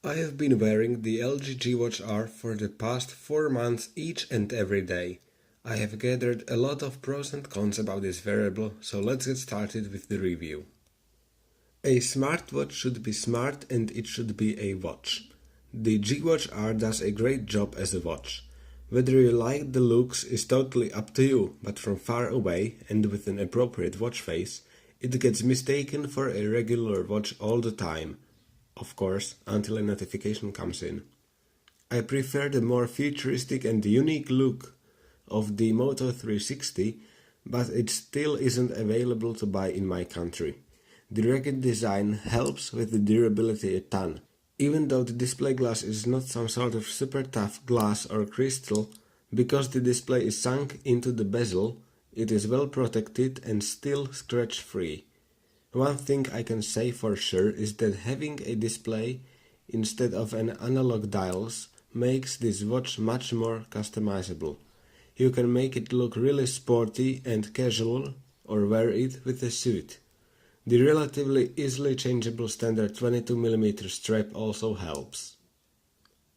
I have been wearing the LG G-Watch R for the past 4 months each and every day. I have gathered a lot of pros and cons about this wearable, so let's get started with the review. A smartwatch should be smart and it should be a watch. The G-Watch R does a great job as a watch. Whether you like the looks is totally up to you, but from far away and with an appropriate watch face, it gets mistaken for a regular watch all the time. Of course, until a notification comes in. I prefer the more futuristic and unique look of the Moto 360, but it still isn't available to buy in my country. The rugged design helps with the durability a ton. Even though the display glass is not some sort of super tough glass or crystal, because the display is sunk into the bezel, it is well protected and still scratch-free. One thing I can say for sure is that having a display instead of an analog dials makes this watch much more customizable. You can make it look really sporty and casual or wear it with a suit. The relatively easily changeable standard 22mm strap also helps.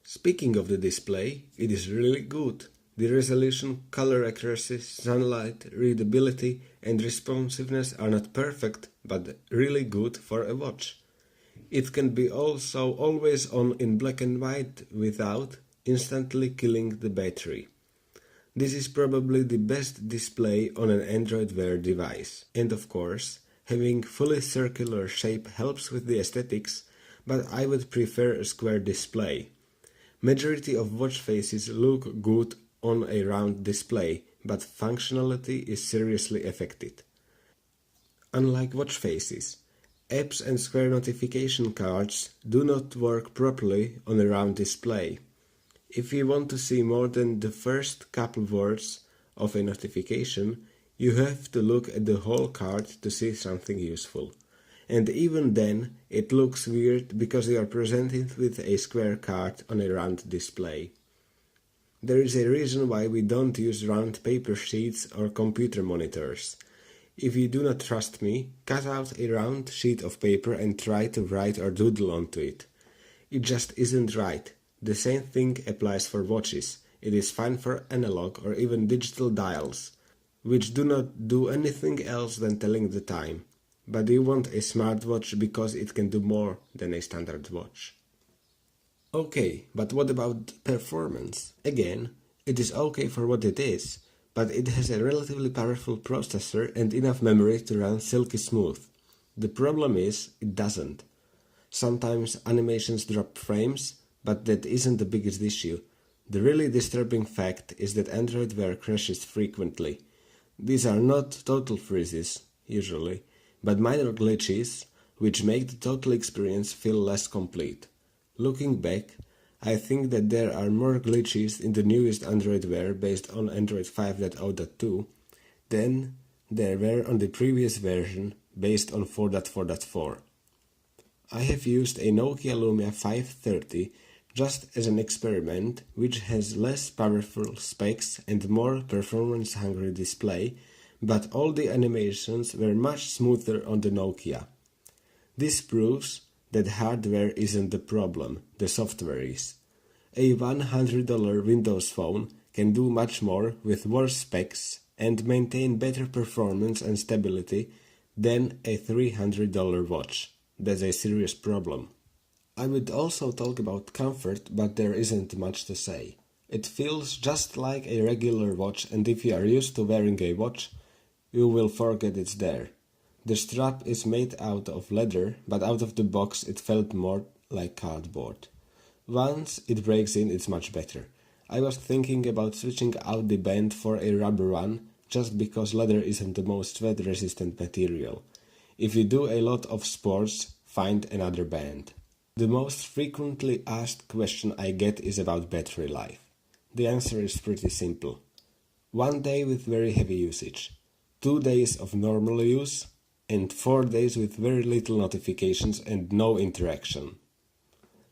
Speaking of the display, it is really good. The resolution, color accuracy, sunlight, readability and responsiveness are not perfect, but really good for a watch. It can be also always on in black and white without instantly killing the battery. This is probably the best display on an Android Wear device. And of course, having fully circular shape helps with the aesthetics, but I would prefer a square display. Majority of watch faces look good on a round display, but functionality is seriously affected. Unlike watch faces, apps and square notification cards do not work properly on a round display. If you want to see more than the first couple words of a notification, you have to look at the whole card to see something useful. And even then, it looks weird because you are presented with a square card on a round display. There is a reason why we don't use round paper sheets or computer monitors. If you do not trust me, cut out a round sheet of paper and try to write or doodle onto it. It just isn't right. The same thing applies for watches. It is fine for analog or even digital dials, which do not do anything else than telling the time. But you want a smartwatch because it can do more than a standard watch. Okay, but what about performance? Again, it is okay for what it is, but it has a relatively powerful processor and enough memory to run silky smooth. The problem is, it doesn't. Sometimes animations drop frames, but that isn't the biggest issue. The really disturbing fact is that Android Wear crashes frequently. These are not total freezes, usually, but minor glitches, which make the total experience feel less complete. Looking back, I think that there are more glitches in the newest Android Wear based on Android 5.0.2 than there were on the previous version based on 4.4.4. I have used a Nokia Lumia 530 just as an experiment, which has less powerful specs and more performance-hungry display, but all the animations were much smoother on the Nokia. This proves that hardware isn't the problem, the software is. A $100 Windows phone can do much more with worse specs and maintain better performance and stability than a $300 watch. That's a serious problem. I would also talk about comfort, but there isn't much to say. It feels just like a regular watch, and if you are used to wearing a watch, you will forget it's there. The strap is made out of leather, but out of the box it felt more like cardboard. Once it breaks in, it's much better. I was thinking about switching out the band for a rubber one, just because leather isn't the most sweat-resistant material. If you do a lot of sports, find another band. The most frequently asked question I get is about battery life. The answer is pretty simple. 1 day with very heavy usage, 2 days of normal use, and 4 days with very little notifications and no interaction.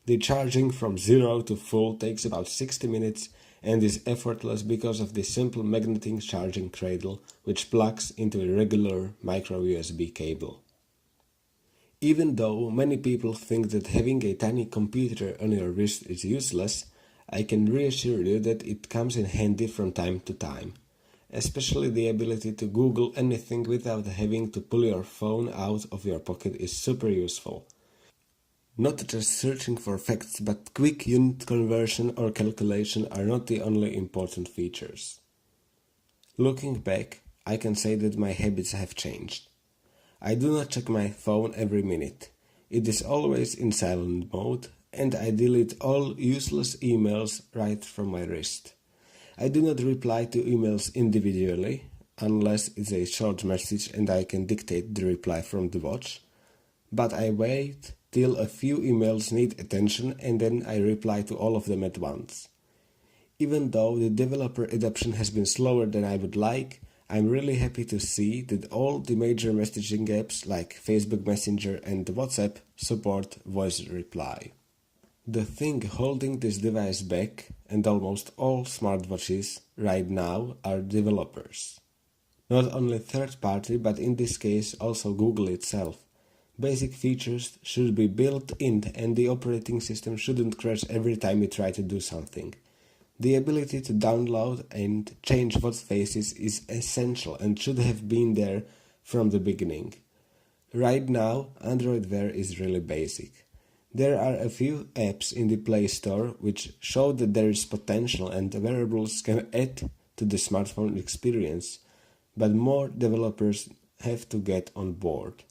The charging from 0 to full takes about 60 minutes and is effortless because of the simple magnetic charging cradle which plugs into a regular micro USB cable. Even though many people think that having a tiny computer on your wrist is useless, I can reassure you that it comes in handy from time to time. Especially the ability to Google anything without having to pull your phone out of your pocket is super useful. Not just searching for facts, but quick unit conversion or calculation are not the only important features. Looking back, I can say that my habits have changed. I do not check my phone every minute. It is always in silent mode, and I delete all useless emails right from my wrist. I do not reply to emails individually, unless it's a short message and I can dictate the reply from the watch, but I wait till a few emails need attention and then I reply to all of them at once. Even though the developer adoption has been slower than I would like, I'm really happy to see that all the major messaging apps like Facebook Messenger and WhatsApp support voice reply. The thing holding this device back, and almost all smartwatches right now, are developers. Not only third party, but in this case also Google itself. Basic features should be built in and the operating system shouldn't crash every time you try to do something. The ability to download and change watch faces is essential and should have been there from the beginning. Right now, Android Wear is really basic. There are a few apps in the Play Store which show that there is potential and wearables can add to the smartphone experience, but more developers have to get on board.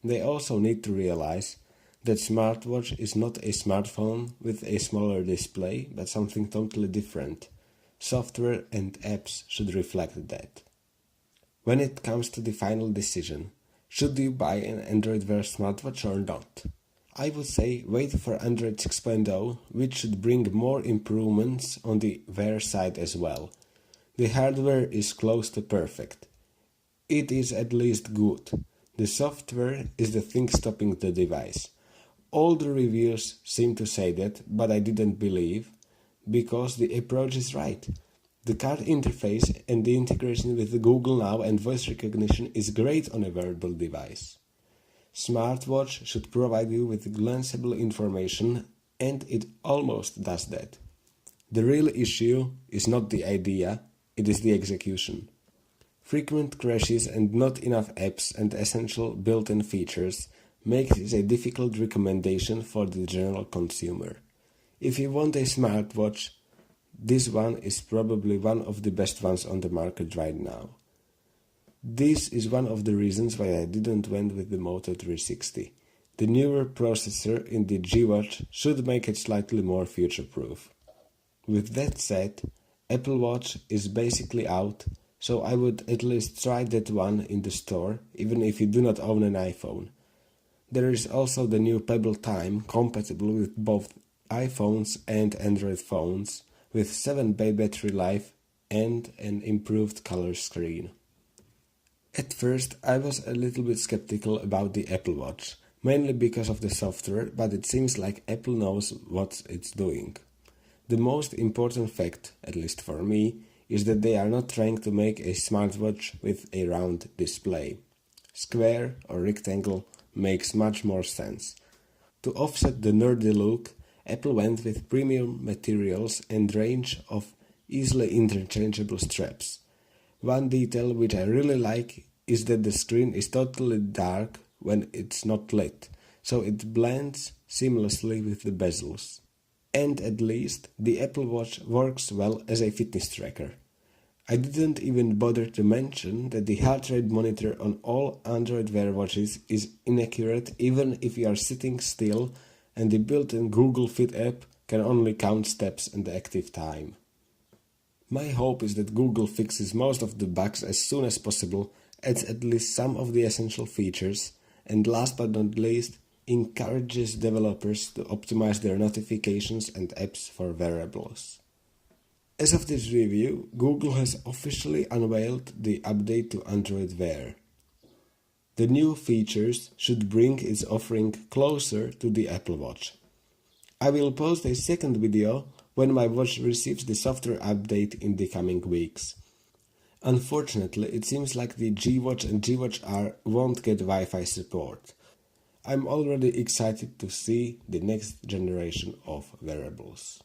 They also need to realize that smartwatch is not a smartphone with a smaller display, but something totally different. Software and apps should reflect that. When it comes to the final decision, should you buy an Android Wear smartwatch or not? I would say wait for Android 6.0, which should bring more improvements on the Wear side as well. The hardware is close to perfect. It is at least good. The software is the thing stopping the device. All the reviews seem to say that, but I didn't believe, because the approach is right. The card interface and the integration with Google Now and voice recognition is great on a wearable device. Smartwatch should provide you with glanceable information, and it almost does that. The real issue is not the idea, it is the execution. Frequent crashes and not enough apps and essential built-in features make this a difficult recommendation for the general consumer. If you want a smartwatch, this one is probably one of the best ones on the market right now. This is one of the reasons why I didn't went with the Moto 360. The newer processor in the G-Watch should make it slightly more future-proof. With that said, Apple Watch is basically out, so I would at least try that one in the store, even if you do not own an iPhone. There is also the new Pebble Time, compatible with both iPhones and Android phones, with 7-day battery life and an improved color screen. At first, I was a little bit skeptical about the Apple Watch, mainly because of the software, but it seems like Apple knows what it's doing. The most important fact, at least for me, is that they are not trying to make a smartwatch with a round display. Square or rectangle makes much more sense. To offset the nerdy look, Apple went with premium materials and range of easily interchangeable straps. One detail which I really like is that the screen is totally dark when it's not lit, so it blends seamlessly with the bezels. And at least the Apple Watch works well as a fitness tracker. I didn't even bother to mention that the heart rate monitor on all Android Wear watches is inaccurate even if you are sitting still, and the built-in Google Fit app can only count steps and active time. My hope is that Google fixes most of the bugs as soon as possible, adds at least some of the essential features, and last but not least, encourages developers to optimize their notifications and apps for wearables. As of this review, Google has officially unveiled the update to Android Wear. The new features should bring its offering closer to the Apple Watch. I will post a second video when my watch receives the software update in the coming weeks. Unfortunately, it seems like the G-Watch and G-Watch R won't get Wi-Fi support. I'm already excited to see the next generation of wearables.